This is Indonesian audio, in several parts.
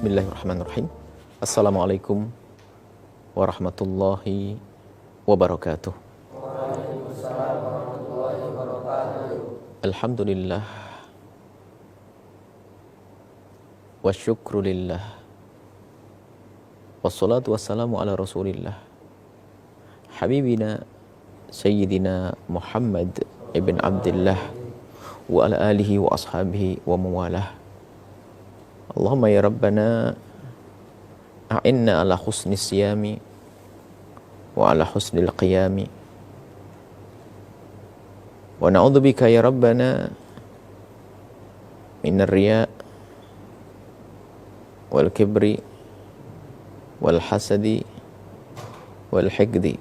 Bismillahirrahmanirrahim. Assalamualaikum warahmatullahi wabarakatuh. Waalaikumsalam warahmatullahi wabarakatuh. Alhamdulillah wa syukrulillah wassalatu wassalamu ala rasulillah habibina sayyidina Muhammad ibn Abdullah wa ala alihi wa ashabihi wa mawalah. Allahumma ya Rabbana a'inna ala husni siyami wa ala husnil qiyami wa na'udzubika ya Rabbana minar riya wal kibri wal hasadi wal hikdi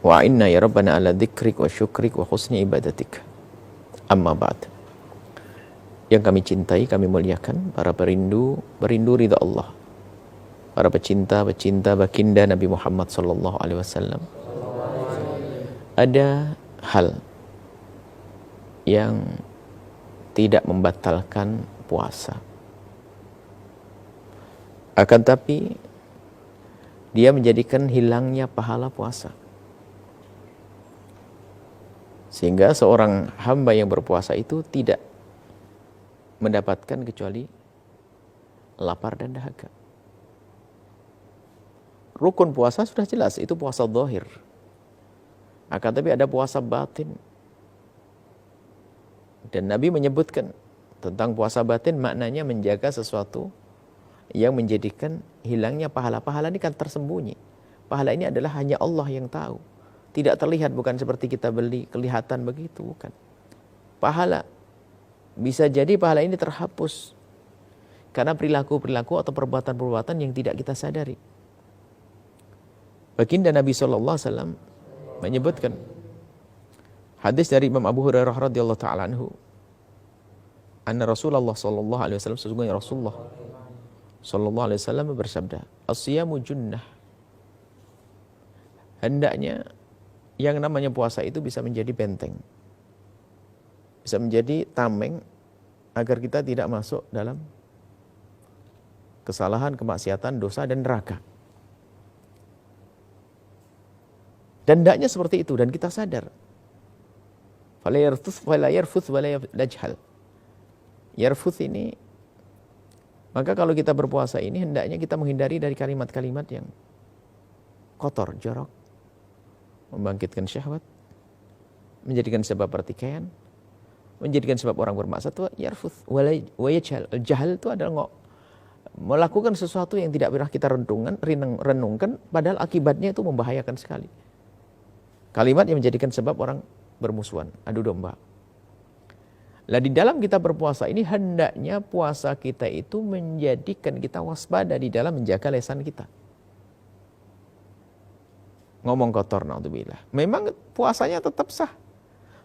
wa a'inna ya Rabbana ala dzikrik wa syukrik wa husni ibadatik. Amma ba'd. Yang kami cintai, kami muliakan, para perindu ridha Allah, para pecinta baginda Nabi Muhammad sallallahu alaihi wasallam. Ada hal yang tidak membatalkan puasa, akan tapi dia menjadikan hilangnya pahala puasa, sehingga seorang hamba yang berpuasa itu tidak mendapatkan kecuali lapar dan dahaga. Rukun puasa sudah jelas, itu puasa zahir. Akan tapi ada puasa batin. Dan Nabi menyebutkan tentang puasa batin, maknanya menjaga sesuatu yang menjadikan hilangnya pahala. Pahala ini kan tersembunyi. Pahala ini adalah hanya Allah yang tahu. Tidak terlihat, bukan seperti kita beli, kelihatan begitu, bukan. Pahala, bisa jadi pahala ini terhapus karena perilaku-perilaku atau perbuatan-perbuatan yang tidak kita sadari. Baginda Nabi SAW menyebutkan hadis dari Imam Abu Hurairah radhiyallahu ta'ala anhu, anna Rasulullah SAW, sesungguhnya Rasulullah SAW bersabda, as-siyamu junnah. Hendaknya yang namanya puasa itu bisa menjadi benteng, bisa menjadi tameng agar kita tidak masuk dalam kesalahan, kemaksiatan, dosa, dan neraka. Dan hendaknya seperti itu, dan kita sadar. Fala yarfuth wala yajhal. Yarfuth ini, maka kalau kita berpuasa ini hendaknya kita menghindari dari kalimat-kalimat yang kotor, jorok, membangkitkan syahwat, menjadikan sebab pertikaian, menjadikan sebab orang bermaksiat. Yarfuth wa yajhal. Jahal itu adalah melakukan sesuatu yang tidak pernah kita renungkan, padahal akibatnya itu membahayakan sekali. Kalimat yang menjadikan sebab orang bermusuhan, adu domba. Lah di dalam kita berpuasa ini hendaknya puasa kita itu menjadikan kita waspada di dalam menjaga lisan kita. Ngomong kotor, naudzubillah. Memang puasanya tetap sah.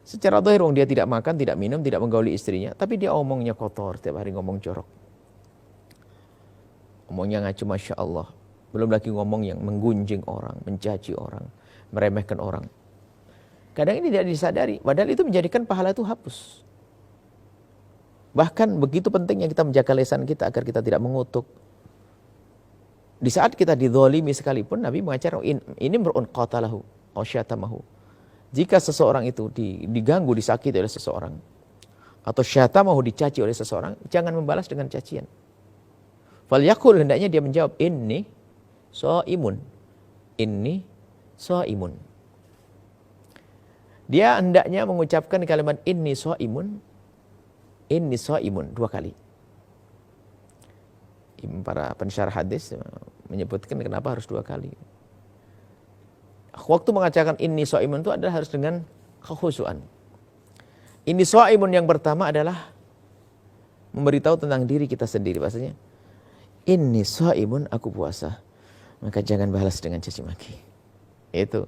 Secara zahir dia tidak makan, tidak minum, tidak menggauli istrinya, tapi dia omongnya kotor, setiap hari ngomong jorok. Omongnya ngaco, Masya Allah. Belum lagi ngomong yang menggunjing orang, mencaci orang, meremehkan orang. Kadang ini tidak disadari, padahal itu menjadikan pahala itu hapus. Bahkan begitu pentingnya kita menjaga lisan kita agar kita tidak mengutuk. Di saat kita dizalimi sekalipun, Nabi mengajarkan ini mer'un qatalahu aw syatamahu. Jika seseorang itu diganggu, disakiti oleh seseorang, atau syatamahu, dicaci oleh seseorang, jangan membalas dengan cacian. Falyaqul, hendaknya dia menjawab, inni shaimun. Inni shaimun. Dia hendaknya mengucapkan kalimat inni shaimun dua kali. Para pensyarah hadis menyebutkan kenapa harus dua kali. Waktu mengatakan inni shaimun itu adalah harus dengan kekhusyuan. Inni shaimun yang pertama adalah memberitahu tentang diri kita sendiri. Bahasanya, inni shaimun, aku puasa, maka jangan balas dengan caci maki. Itu.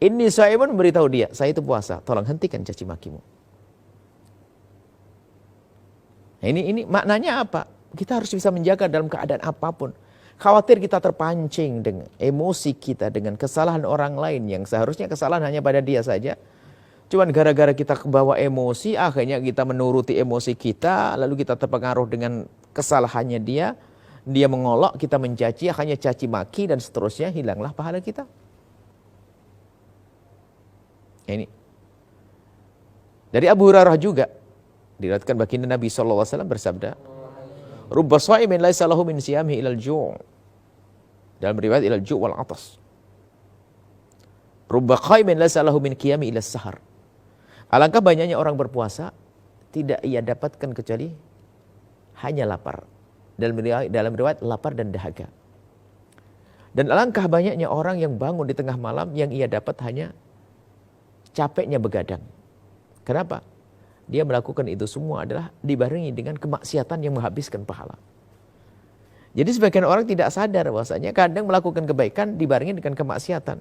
Inni shaimun, memberitahu dia, saya itu puasa, tolong hentikan caci makimu. Nah, ini maknanya apa? Kita harus bisa menjaga dalam keadaan apapun. Khawatir kita terpancing dengan emosi kita, dengan kesalahan orang lain yang seharusnya kesalahan hanya pada dia saja. Cuman gara-gara kita kebawa emosi, akhirnya kita menuruti emosi kita, lalu kita terpengaruh dengan kesalahannya dia mengolok, kita mencaci, hanya caci maki dan seterusnya, hilanglah pahala kita. Ini dari Abu Hurairah juga diriwayatkan baginda Nabi SAW bersabda, "Rubba sha'imin laisa lahu min siyamihi ilal ju'." Dalam riwayat ilal ju' wal atas. "Rubba qa'imin laisa lahu min qiyami ilas sahar." Alangkah banyaknya orang berpuasa tidak ia dapatkan kecuali hanya lapar. Dalam riwayat lapar dan dahaga. Dan alangkah banyaknya orang yang bangun di tengah malam yang ia dapat hanya capeknya begadang. Kenapa? Dia melakukan itu semua adalah dibarengi dengan kemaksiatan yang menghabiskan pahala. Jadi sebagian orang tidak sadar bahwasanya kadang melakukan kebaikan dibarengi dengan kemaksiatan.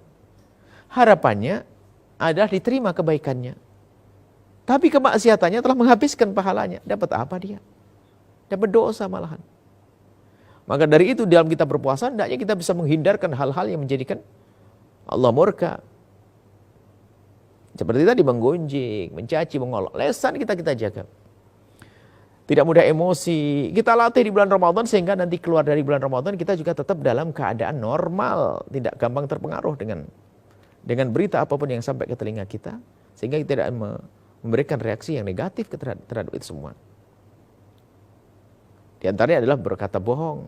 Harapannya adalah diterima kebaikannya. Tapi kemaksiatannya telah menghabiskan pahalanya. Dapat apa dia? Dapat dosa malahan. Maka dari itu dalam kita berpuasa, hendaknya kita bisa menghindarkan hal-hal yang menjadikan Allah murka. Seperti tadi menggunjing, mencaci, mengolok. Lesan kita jaga. Tidak mudah emosi. Kita latih di bulan Ramadan sehingga nanti keluar dari bulan Ramadan kita juga tetap dalam keadaan normal. Tidak gampang terpengaruh dengan berita apapun yang sampai ke telinga kita. Sehingga kita tidak memberikan reaksi yang negatif terhadap itu semua. Di antaranya adalah berkata bohong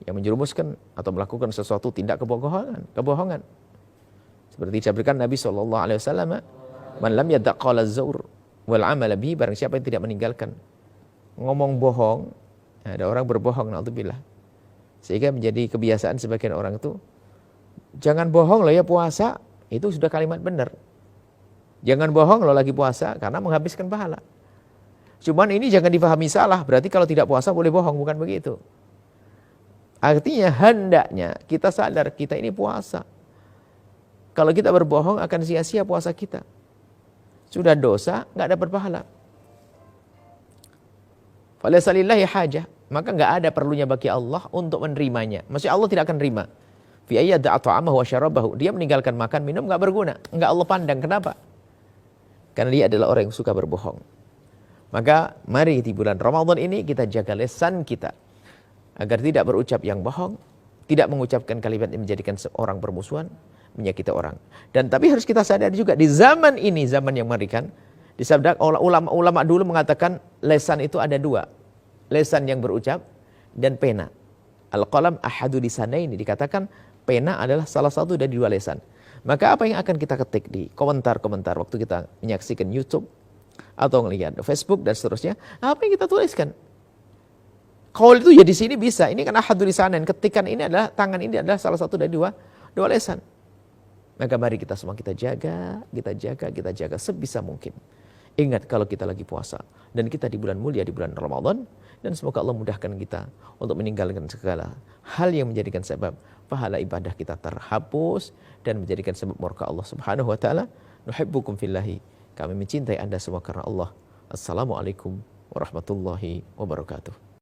yang menjerumuskan atau melakukan sesuatu tindak kebohongan. Seperti dicabirkan Nabi SAW, "Man lam yada' qawla az-zur wal 'amala bihi." Barang siapa yang tidak meninggalkan ngomong bohong, ada orang berbohong, naudzubillah. Sehingga menjadi kebiasaan sebagian orang itu, jangan bohong loh ya puasa, itu sudah kalimat benar. Jangan bohong loh lagi puasa karena menghabiskan pahala. Cuman ini jangan dipahami salah, berarti kalau tidak puasa boleh bohong, bukan begitu. Artinya hendaknya kita sadar kita ini puasa. Kalau kita berbohong akan sia-sia puasa kita. Sudah dosa, nggak dapat pahala. Falaysa lillahi hajah, maka nggak ada perlunya bagi Allah untuk menerimanya. Maksudnya Allah tidak akan terima. Fi ayyada'a ta'amahu wa syarabahu. Dia meninggalkan makan minum nggak berguna, nggak Allah pandang. Kenapa? Karena dia adalah orang yang suka berbohong. Maka mari di bulan Ramadan ini kita jaga lisan kita agar tidak berucap yang bohong, tidak mengucapkan kalimat yang menjadikan seorang bermusuhan, menyakiti orang. Dan tapi harus kita sadari juga di zaman ini, zaman yang mengerikan, disabda ulama dulu mengatakan lisan itu ada dua. Lisan yang berucap dan pena. Al-qalam ahadu lisanaini, dikatakan pena adalah salah satu dari dua lisan. Maka apa yang akan kita ketik di komentar-komentar waktu kita menyaksikan YouTube atau melihat Facebook dan seterusnya, apa yang kita tuliskan? Qaul itu ya di sini bisa. Ini kan ahadu lisanain. Ketikan ini adalah tangan ini adalah salah satu dari dua lisan. Maka mari kita semua kita jaga sebisa mungkin. Ingat kalau kita lagi puasa dan kita di bulan mulia, di bulan Ramadan, dan semoga Allah mudahkan kita untuk meninggalkan segala hal yang menjadikan sebab pahala ibadah kita terhapus dan menjadikan sebab murka Allah Subhanahu wa taala. Nuhibbukum fillahi. Kami mencintai Anda semua karena Allah. Assalamualaikum warahmatullahi wabarakatuh.